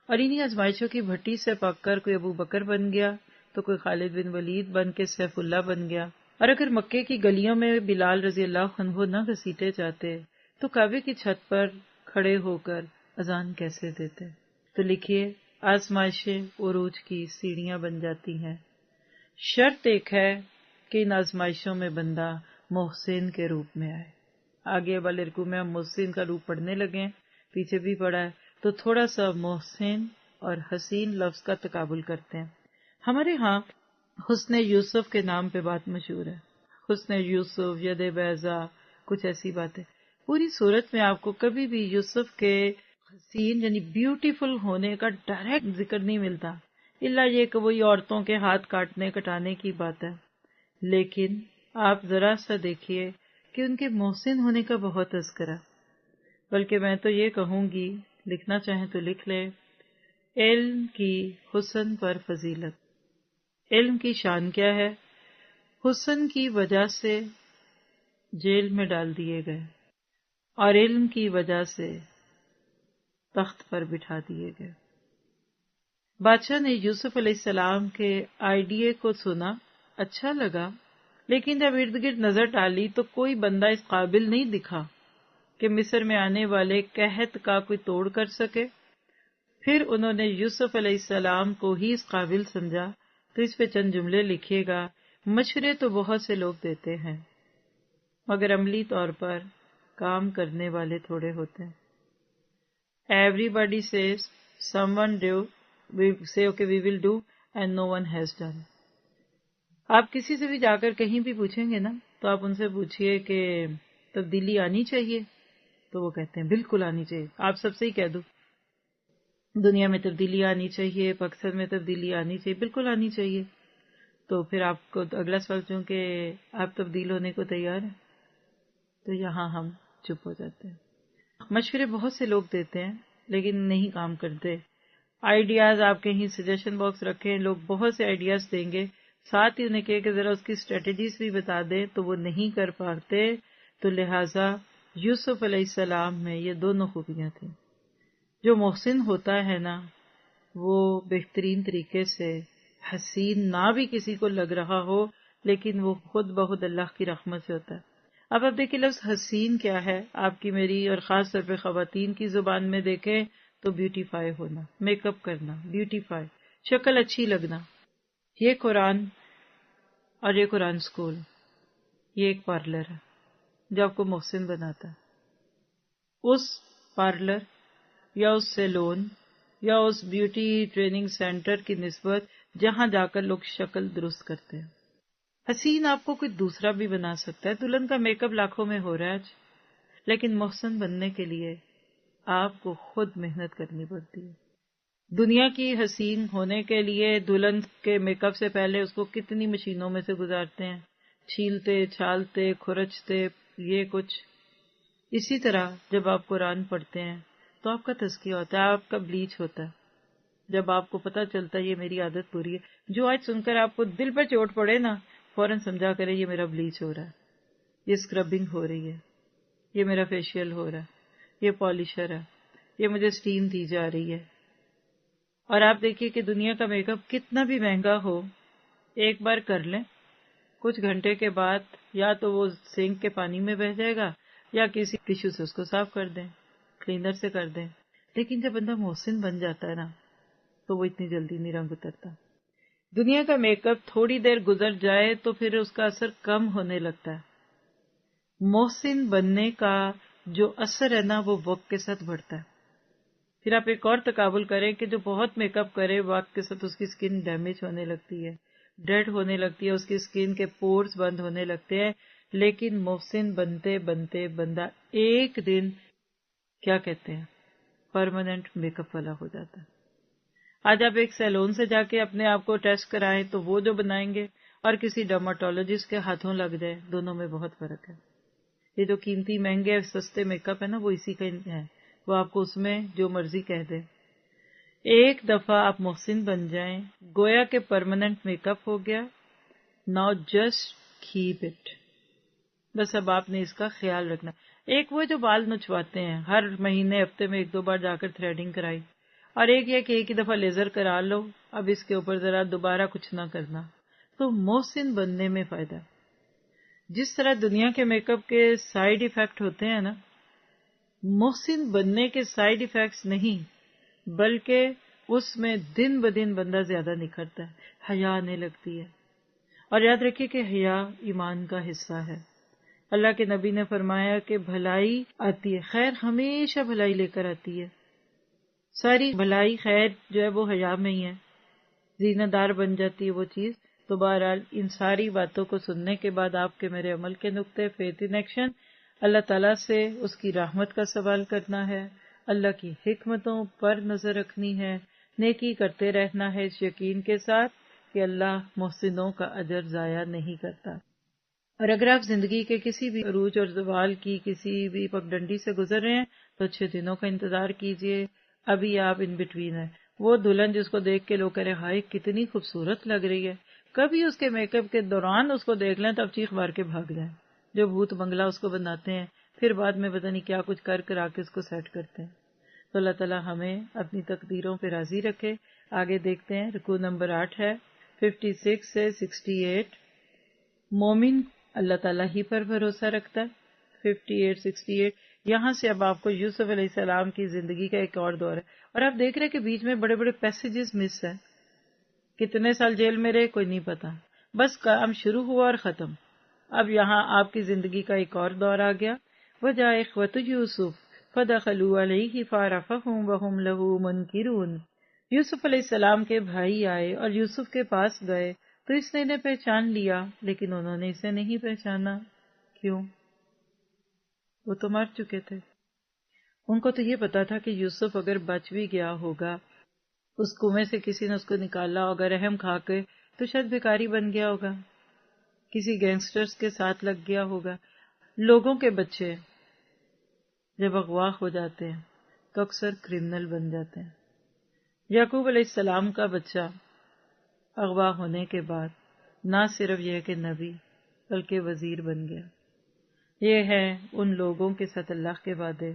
S1: اور انہی آزمائشوں کی بھٹی سے پک کر کوئی ابو بکر بن گیا تو کوئی خالد بن ولید بن کے سیف اللہ بن گیا. اور اگر مکے کی گلیوں میں بلال رضی اللہ عنہ نہ گھسیٹے جاتے تو کعبے کی چھت پر کھڑے ہو کر اذان کیسے دیتے؟ تو لکھیے آزمائشیں عروج کی سیڑھیاں بن جاتی ہیں. شرط ایک ہے کہ ان آزمائشوں میں بندہ محسن کے روپ میں آئے. آگے والے رکوع میں ہم محسن کا روپ پڑھنے لگے ہیں، پیچھے بھی پڑھا ہے تو تھوڑا سا محسن اور حسین لفظ کا تقابل کرتے ہیں. ہمارے ہاں حسن یوسف کے نام پہ بات مشہور ہے. حسن یوسف، ید بیضا، کچھ ایسی باتیں. پوری صورت میں آپ کو کبھی بھی یوسف کے حسین یعنی بیوٹیفل ہونے کا ڈائریکٹ ذکر نہیں ملتا، الا یہ کہ وہی عورتوں کے ہاتھ کاٹنے کٹانے کی بات ہے. لیکن آپ ذرا سا دیکھیے کہ ان کے محسن ہونے کا بہت تذکرہ. بلکہ میں تو یہ کہوں گی، لکھنا چاہیں تو لکھ لیں، علم کی حسن پر فضیلت. علم کی شان کیا ہے؟ حسن کی وجہ سے جیل میں ڈال دیے گئے اور علم کی وجہ سے تخت پر بٹھا دیے گئے. بادشاہ نے یوسف علیہ السلام کے آئیڈیے کو سنا، اچھا لگا، لیکن جب ارد گرد نظر ڈالی تو کوئی بندہ اس قابل نہیں دکھا کہ مصر میں آنے والے قحط کا کوئی توڑ کر سکے. پھر انہوں نے یوسف علیہ السلام کو ہی اس قابل سمجھا تو اس پہ چند جملے لکھیے گا. مشورے تو بہت سے لوگ دیتے ہیں مگر عملی طور پر کام کرنے والے تھوڑے ہوتے ہیں. Everybody says someone do, we say okay we will do and no one has done. آپ کسی سے بھی جا کر کہیں بھی پوچھیں گے نا تو آپ ان سے پوچھئے کہ تبدیلی آنی چاہیے تو وہ کہتے ہیں بالکل آنی چاہیے. آپ سب سے ہی کہہ دو دنیا میں تبدیلی آنی چاہیے، پاکستان میں تبدیلی آنی چاہیے، بالکل آنی چاہیے. تو پھر آپ کو اگلا سوال پوچھوں کہ آپ تبدیل ہونے کو تیار ہیں؟ تو یہاں ہم چپ ہو جاتے ہیں. مشورے بہت سے لوگ دیتے ہیں لیکن نہیں کام کرتے. آئیڈیاز آپ کہیں سجیشن باکس رکھیں، لوگ بہت سے آئیڈیاز دیں گے، ساتھ ہی انہیں کہے کہ ذرا اس کی اسٹریٹجیز بھی بتا دیں تو وہ نہیں کر پاتے. تو لہٰذا یوسف علیہ السلام میں یہ دونوں خوبیاں تھیں. جو محسن ہوتا ہے نا وہ بہترین طریقے سے حسین نہ بھی کسی کو لگ رہا ہو لیکن وہ خود بخود اللہ کی رحمت سے ہوتا ہے. اب آپ دیکھیں لفظ حسین کیا ہے، آپ کی میری اور خاص طور پہ خواتین کی زبان میں دیکھیں تو بیوٹیفائی ہونا، میک اپ کرنا، بیوٹیفائی، شکل اچھی لگنا. یہ قرآن اور یہ قرآن اسکول یہ ایک پارلر ہے جو آپ کو محسن بناتا ہے. اس پارلر یا اس سیلون یا اس بیوٹی ٹریننگ سینٹر کی نسبت جہاں جا کر لوگ شکل درست کرتے ہیں. حسین آپ کو کوئی دوسرا بھی بنا سکتا ہے. دلہن کا میک اپ لاکھوں میں ہو رہا ہے آج، لیکن محسن بننے کے لیے آپ کو خود محنت کرنی پڑتی ہے. دنیا کی حسین ہونے کے لیے دلہن کے میک اپ سے پہلے اس کو کتنی مشینوں میں سے گزارتے ہیں، چھیلتے چھالتے کھرچتے یہ کچھ. اسی طرح جب آپ قرآن پڑھتے ہیں تو آپ کا تزکیہ ہوتا ہے، آپ کا بلیچ ہوتا ہے. جب آپ کو پتہ چلتا ہے یہ میری عادت پوری ہے، جو آج سن کر آپ کو دل پر چوٹ پڑے نا، فوراً سمجھا کرے یہ میرا بلیچ ہو رہا ہے، یہ اسکربنگ ہو رہی ہے، یہ میرا فیشیل ہو رہا ہے، یہ پالشر ہے، یہ مجھے اسٹیم دی جا رہی ہے. اور آپ دیکھیے کہ دنیا کا میک اپ کتنا بھی مہنگا ہو، ایک بار کر لیں، کچھ گھنٹے کے بعد یا تو وہ سینک کے پانی میں بہہ جائے گا یا کسی ٹیشو سے اس کو صاف کر دیں، کلینر سے کر دیں. لیکن جب بندہ محسن بن جاتا ہے نا تو وہ اتنی جلدی نہیں رنگ اترتا. دنیا کا میک اپ تھوڑی دیر گزر جائے تو پھر اس کا اثر کم ہونے لگتا ہے. محسن بننے کا جو اثر ہے نا وہ وقت کے ساتھ بڑھتا ہے. پھر آپ ایک اور تقابل کریں کہ جو بہت میک اپ کرے وقت کے ساتھ اس کی سکن ڈیمیج ہونے لگتی ہے، ڈیڈ ہونے لگتی ہے، اس کی سکن کے پورز بند ہونے لگتے ہیں. لیکن محسن بنتے بنتے بندہ ایک دن کیا کہتے ہیں پرماننٹ میک اپ والا ہو جاتا ہے. آج آپ ایک سیلون سے جا کے اپنے آپ کو ٹیسٹ کرائیں تو وہ جو بنائیں گے اور کسی ڈرماٹولوجسٹ کے ہاتھوں لگ جائے، دونوں میں بہت فرق ہے. یہ جو قیمتی مہنگے سستے میک اپ ہے نا وہ اسی کا ہے، وہ آپ کو اس میں جو مرضی کہہ دے. ایک دفعہ آپ محسن بن جائیں گویا کہ پرماننٹ میک اپ ہو گیا. Now just keep it. بس اب آپ نے اس کا خیال رکھنا. ایک وہ جو بال نچواتے ہیں ہر مہینے ہفتے میں ایک دو بار جا کر تھریڈنگ کرائی، اور ایک یہ کہ ایک ہی دفعہ لیزر کرا لو، اب اس کے اوپر ذرا دوبارہ کچھ نہ کرنا. تو محسن بننے میں فائدہ ہے. جس طرح دنیا کے میک اپ کے سائیڈ ایفیکٹ ہوتے ہیں نا، محسن بننے کے سائیڈ ایفیکٹس نہیں، بلکہ اس میں دن بدن بندہ زیادہ نکھرتا ہے، حیا آنے لگتی ہے. اور یاد رکھیے کہ حیا ایمان کا حصہ ہے. اللہ کے نبی نے فرمایا کہ بھلائی آتی ہے، خیر ہمیشہ بھلائی لے کر آتی ہے. ساری بھلائی خیر جو ہے وہ حیا میں ہی ہے، زینت دار بن جاتی ہے وہ چیز. تو بہرحال ان ساری باتوں کو سننے کے بعد آپ کے میرے عمل کے نقطے فیتھ ان ایکشن، اللہ تعالیٰ سے اس کی رحمت کا سوال کرنا ہے، اللہ کی حکمتوں پر نظر رکھنی ہے، نیکی کرتے رہنا ہے اس یقین کے ساتھ کہ اللہ محسنوں کا اجر ضائع نہیں کرتا. اور اگر آپ زندگی کے کسی بھی عروج اور زوال کی کسی بھی پگڈنڈی سے گزر رہے ہیں تو اچھے دنوں کا انتظار کیجئے. ابھی آپ ان بٹوین ہیں. وہ دلہن جس کو دیکھ کے لوگ کہہ رہے ہائے کتنی خوبصورت لگ رہی ہے، کبھی اس کے میک اپ کے دوران اس کو دیکھ لیں تو اب چیخ مار کے بھاگ جائیں. جو بھوت بنگلہ اس کو بناتے ہیں پھر بعد میں پتہ نہیں کیا کچھ کر کے اس کو سیٹ کرتے ہیں. تو اللہ تعالیٰ ہمیں اپنی تقدیروں پہ راضی رکھے. آگے دیکھتے ہیں، رکوع نمبر 8 ہے 56 سے 68. مومن اللہ تعالیٰ ہی پر بھروسہ رکھتا ہے. 58-68 یہاں سے اب آپ کو یوسف علیہ السلام کی زندگی کا ایک اور دور ہے. اور آپ دیکھ رہے ہیں کہ بیچ میں بڑے بڑے پیسیجز مس ہیں. کتنے سال جیل میں رہے کوئی نہیں پتا، بس کام شروع ہوا اور ختم. اب یہاں آپ کی زندگی کا ایک اور دور آ گیا. وَجَاءَ إِخْوَةُ يُوسُفَ فَدَخَلُوا عَلَيْهِ فَعَرَفَهُمْ وَهُمْ لَهُ مُنْكِرُونَ. یوسف علیہ السلام کے بھائی آئے اور یوسف کے پاس گئے تو اس نے انہیں پہچان لیا، لیکن انہوں نے اسے نہیں پہچانا. کیوں؟ وہ تو مر چکے تھے. ان کو تو یہ پتا تھا کہ یوسف اگر بچ بھی گیا ہوگا، اس کنویں سے کسی نے اس کو نکالا ہوگا رحم کھا کے تو شاید بھکاری بن گیا ہوگا، کسی گینگسٹرز کے ساتھ لگ گیا ہوگا. لوگوں کے بچے جب اغوا ہو جاتے ہیں تو اکثر کرمنل بن جاتے ہیں. یعقوب علیہ السلام کا بچہ اغوا ہونے کے بعد نہ صرف یہ کہ نبی بلکہ وزیر بن گیا. یہ ہے ان لوگوں کے ساتھ اللہ کے وعدے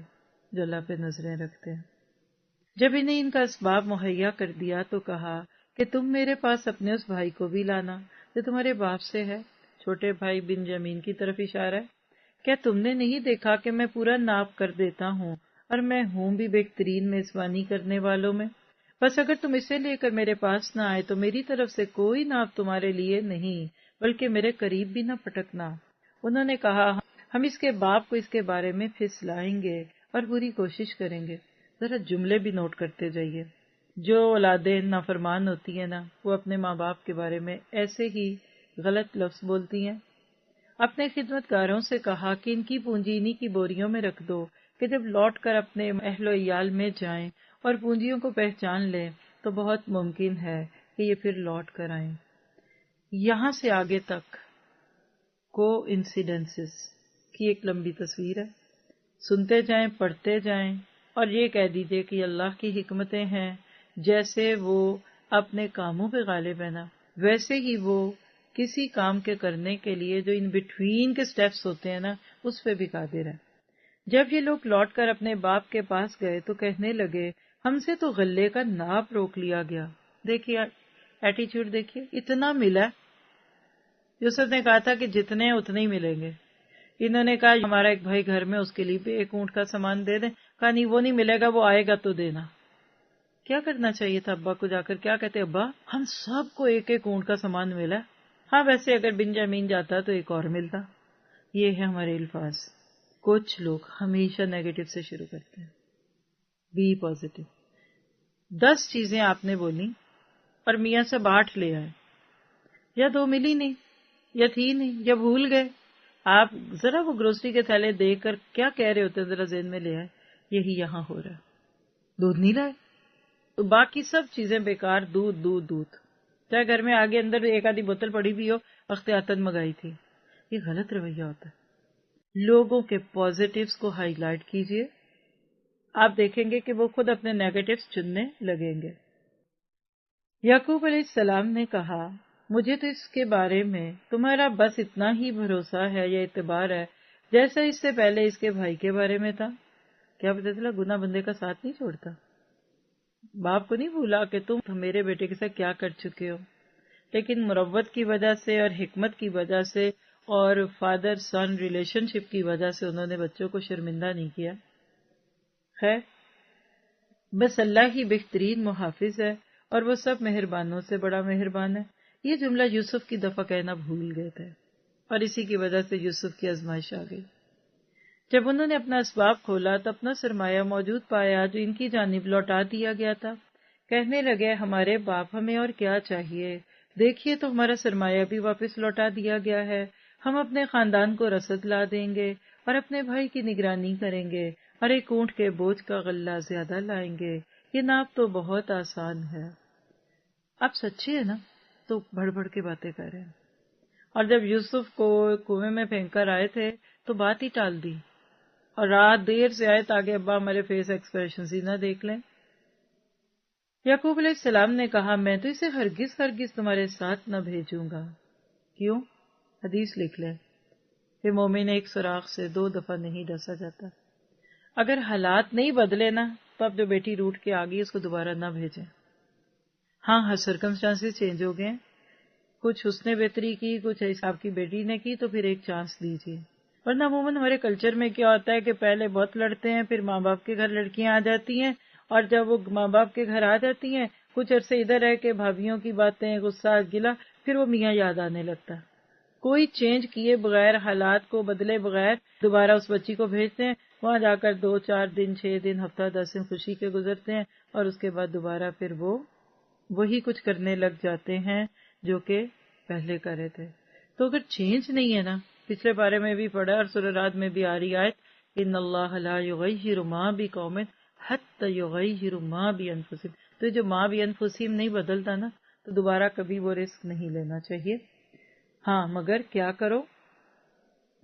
S1: جو اللہ پہ نظریں رکھتے ہیں. جب انہیں ان کا اسباب مہیا کر دیا تو کہا کہ تم میرے پاس اپنے اس بھائی کو بھی لانا جو تمہارے باپ سے ہے. چھوٹے بھائی بنیامین کی طرف اشارہ ہے کیا تم نے نہیں دیکھا کہ میں پورا ناپ کر دیتا ہوں اور میں ہوں بھی بہترین میزبانی کرنے والوں میں؟ بس اگر تم اسے لے کر میرے پاس نہ آئے تو میری طرف سے کوئی ناپ تمہارے لیے نہیں، بلکہ میرے قریب بھی نہ پٹکنا۔ انہوں نے کہا ہم اس کے باپ کو اس کے بارے میں پھسلائیں گے اور پوری کوشش کریں گے۔ ذرا جملے بھی نوٹ کرتے جائیے۔ جو اولادیں نافرمان ہوتی ہیں نا، وہ اپنے ماں باپ کے بارے میں ایسے ہی غلط لفظ بولتی ہیں۔ اپنے خدمت گاروں سے کہا کہ ان کی پونجی انہی کی بوریوں میں رکھ دو کہ جب لوٹ کر اپنے اہل و عیال میں جائیں اور پونجیوں کو پہچان لیں تو بہت ممکن ہے کہ یہ پھر لوٹ کر آئیں۔ یہاں سے آگے تک کو انسیڈنسز کی ایک لمبی تصویر ہے، سنتے جائیں، پڑھتے جائیں، اور یہ کہہ دیجئے کہ اللہ کی حکمتیں ہیں، جیسے وہ اپنے کاموں پہ غالب ہے نا، ویسے ہی وہ کسی کام کے کرنے کے لیے جو ان بٹوین کے سٹیپس ہوتے ہیں نا، اس پہ بھی قادر ہے۔ جب یہ لوگ لوٹ کر اپنے باپ کے پاس گئے تو کہنے لگے ہم سے تو غلے کا ناپ روک لیا گیا۔ دیکھیے ایٹیچیوڈ، دیکھیے اتنا ملا۔ یوسف نے کہا تھا کہ جتنے اتنے ہی ملیں گے۔ انہوں نے کہا ہمارا ایک بھائی گھر میں، اس کے لیے بھی ایک اونٹ کا سامان دے دیں۔ کہا نہیں، وہ نہیں ملے گا، وہ آئے گا تو دینا۔ کیا کرنا چاہیے تھا ابا کو؟ جا کر کیا کہتے، ابا ہم سب کو ایک ایک اونٹ کا سامان ملا۔ ہاں ویسے اگر بنجامین جاتا تو ایک اور ملتا۔ یہ ہے ہمارے الفاظ۔ کچھ لوگ ہمیشہ نیگیٹو سے شروع کرتے ہیں، بی پازیٹو۔ 10 چیزیں آپ نے بولی اور میاں صاحب 8 لے آئے، یا 2 ملی نہیں، یا تھی نہیں، یا بھول گئے۔ آپ ذرا وہ گروسری کے تھیلے دیکھ کر کیا کہہ رہے ہوتے ذرا ذہن میں لے آئے۔ یہی یہاں ہو رہا ہے۔ دودھ نہیں لائے تو باقی سب چیزیں بیکار، دودھ دودھ دودھ، چاہے گھر میں آگے اندر ایک آدھی بوتل پڑی بھی ہو، احتیاطاً منگائی تھی۔ یہ غلط رویہ ہوتا ہے۔ لوگوں کے پازیٹیوز کو ہائی لائٹ کیجیے، آپ دیکھیں گے کہ وہ خود اپنے نیگیٹیوز چننے لگیں گے۔ یعقوب علیہ السلام نے کہا مجھے تو اس کے بارے میں تمہارا بس اتنا ہی بھروسہ ہے یا اعتبار ہے جیسا اس سے پہلے اس کے بھائی کے بارے میں تھا۔ کیا پتہ چلا گناہ بندے کا ساتھ نہیں چھوڑتا۔ باپ کو نہیں بھولا کہ تم میرے بیٹے کے ساتھ کیا کر چکے ہو، لیکن مروت کی وجہ سے اور حکمت کی وجہ سے اور فادر سن ریلیشن شپ کی وجہ سے انہوں نے بچوں کو شرمندہ نہیں کیا۔ خیر، بس اللہ ہی بہترین محافظ ہے اور وہ سب مہربانوں سے بڑا مہربان ہے۔ یہ جملہ یوسف کی دفعہ کہنا بھول گئے تھے اور اسی کی وجہ سے یوسف کی آزمائش آ گئی۔ جب انہوں نے اپنا اسباب کھولا تو اپنا سرمایہ موجود پایا جو ان کی جانب لوٹا دیا گیا تھا۔ کہنے لگے ہمارے باپ ہمیں اور کیا چاہیے، دیکھیے تو ہمارا سرمایہ بھی واپس لوٹا دیا گیا ہے۔ ہم اپنے خاندان کو رسد لا دیں گے اور اپنے بھائی کی نگرانی کریں گے اور ایک اونٹ کے بوجھ کا غلہ زیادہ لائیں گے۔ یہ ناپ تو بہت آسان ہے۔ آپ سچے ہیں نا تو بڑھ بڑھ کے باتیں کر رہے ہیں، اور جب یوسف کو کنویں میں پھینک کر آئے تھے تو بات ہی ٹال دی، اور رات دیر سے آئے تاکہ ابا ہمارے فیس ایکسپریشنز ہی نہ دیکھ لیں۔ یعقوب علیہ السلام نے کہا میں تو اسے ہرگز تمہارے ساتھ نہ بھیجوں گا۔ کیوں؟ حدیث لکھ لیں کہ مومن ایک سوراخ سے 2 دفعہ نہیں ڈسا جاتا۔ اگر حالات نہیں بدلے نا تو اب جو بیٹی روٹ کے آ گئی اس کو دوبارہ نہ بھیجیں۔ ہاں ہر سرکمسٹانسز چینج ہو گئے، کچھ اس نے بہتری کی، کچھ آپ کی بیٹی نے کی، تو پھر ایک چانس دیجیے۔ ورنہ عموماً ہمارے کلچر میں کیا ہوتا ہے کہ پہلے بہت لڑتے ہیں، پھر ماں باپ کے گھر لڑکیاں آ جاتی ہیں، اور جب وہ ماں باپ کے گھر آ جاتی ہیں کچھ عرصے ادھر رہ کے بھابھیوں کی باتیں، غصہ، گلہ، پھر وہ میاں یاد آنے لگتا۔ کوئی چینج کیے بغیر، حالات کو بدلے بغیر دوبارہ اس بچی کو بھیجتے ہیں، وہاں جا کر 2-4 دن، 6 دن، ہفتہ 10 دن خوشی کے گزرتے ہیں، اور اس کے بعد دوبارہ پھر وہ وہی کچھ کرنے لگ جاتے ہیں جو کہ پہلے کر رہے تھے۔ تو اگر چینج نہیں ہے نا، پچھلے بارے میں بھی پڑھا اور سورہ رعد میں بھی آ رہی آیت ان اللہ لا یغیر ما بقوم حتی یغیروا ما بانفسہم، تو جو ما بانفسہم نہیں بدلتا نا تو دوبارہ کبھی وہ رسک نہیں لینا چاہیے۔ ہاں مگر کیا کرو،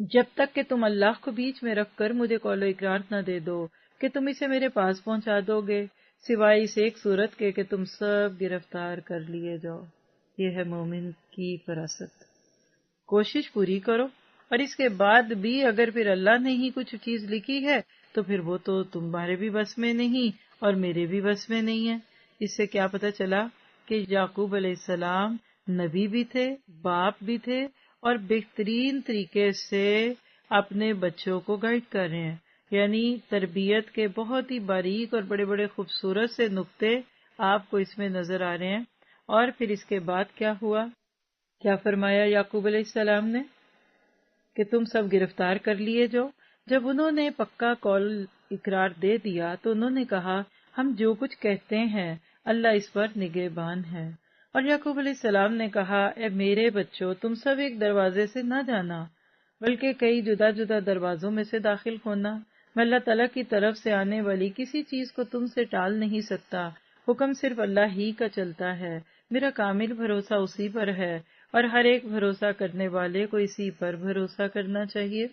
S1: جب تک کہ تم اللہ کو بیچ میں رکھ کر مجھے قول و اقرار نہ دے دو کہ تم اسے میرے پاس پہنچا دو گے، سوائے اس ایک صورت کے کہ تم سب گرفتار کر لیے جاؤ۔ یہ ہے مومن کی فراست۔ کوشش پوری کرو، اور اس کے بعد بھی اگر پھر اللہ نے ہی کچھ چیز لکھی ہے تو پھر وہ تو تمہارے بھی بس میں نہیں اور میرے بھی بس میں نہیں ہے۔ اس سے کیا پتہ چلا کہ یعقوب علیہ السلام نبی بھی تھے، باپ بھی تھے، اور بہترین طریقے سے اپنے بچوں کو گائیڈ کر رہے ہیں، یعنی تربیت کے بہت ہی باریک اور بڑے بڑے خوبصورت سے نقطے آپ کو اس میں نظر آ رہے ہیں۔ اور پھر اس کے بعد کیا ہوا، کیا فرمایا یعقوب علیہ السلام نے کہ تم سب گرفتار کر لیے جو۔ جب انہوں نے پکا قول اقرار دے دیا تو انہوں نے کہا ہم جو کچھ کہتے ہیں اللہ اس پر نگہبان ہے۔ اور یعقوب علیہ السلام نے کہا اے میرے بچوں، تم سب ایک دروازے سے نہ جانا بلکہ کئی جدا جدا دروازوں میں سے داخل ہونا۔ میں اللہ تعالیٰ کی طرف سے آنے والی کسی چیز کو تم سے ٹال نہیں سکتا، حکم صرف اللہ ہی کا چلتا ہے، میرا کامل بھروسہ اسی پر ہے اور ہر ایک بھروسہ کرنے والے کو اسی پر بھروسہ کرنا چاہیے۔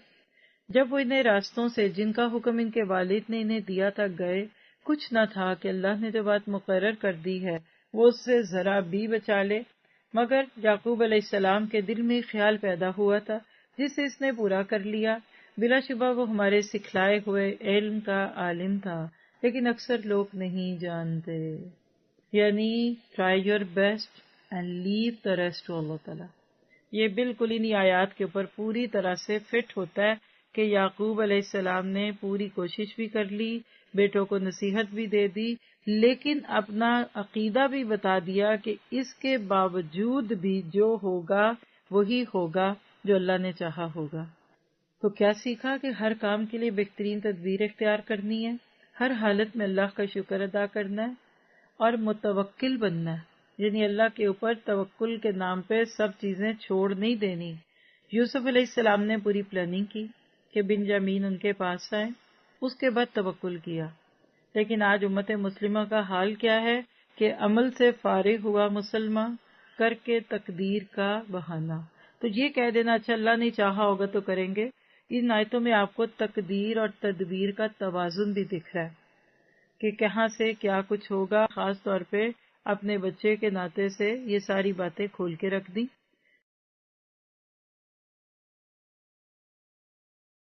S1: جب وہ انہیں راستوں سے جن کا حکم ان کے والد نے انہیں دیا تھا گئے، کچھ نہ تھا کہ اللہ نے جو بات مقرر کر دی ہے وہ اس سے ذرا بھی بچا لے، مگر یعقوب علیہ السلام کے دل میں خیال پیدا ہوا تھا جسے اس نے پورا کر لیا۔ بلا شبہ وہ ہمارے سکھلائے ہوئے علم کا عالم تھا، لیکن اکثر لوگ نہیں جانتے، یعنی try your best and leave the rest to Allah تعالیٰ۔ یہ بالکل انہی آیات کے اوپر پوری طرح سے فٹ ہوتا ہے کہ یعقوب علیہ السلام نے پوری کوشش بھی کر لی، بیٹوں کو نصیحت بھی دے دی، لیکن اپنا عقیدہ بھی بتا دیا کہ اس کے باوجود بھی جو ہوگا وہی ہوگا جو اللہ نے چاہا ہوگا۔ تو کیا سیکھا کہ ہر کام کے لیے بہترین تدبیر اختیار کرنی ہے، ہر حالت میں اللہ کا شکر ادا کرنا ہے اور متوکل بننا ہے، یعنی اللہ کے اوپر توکل کے نام پہ سب چیزیں چھوڑ نہیں دینی۔ یوسف علیہ السلام نے پوری پلاننگ کی کہ بنجامین ان کے پاس آئے، اس کے بعد توکل کیا، لیکن آج امت مسلمہ کا حال کیا ہے کہ عمل سے فارغ ہوا مسلمان کر کے تقدیر کا بہانہ، تو یہ کہہ دینا اچھا اللہ نے چاہا ہوگا تو کریں گے۔ ان آیتوں میں آپ کو تقدیر اور تدبیر کا توازن بھی دکھ رہا ہے کہ کہاں سے کیا کچھ ہوگا۔ خاص طور پہ اپنے بچے کے ناطے سے یہ ساری باتیں کھول کے رکھ دیں۔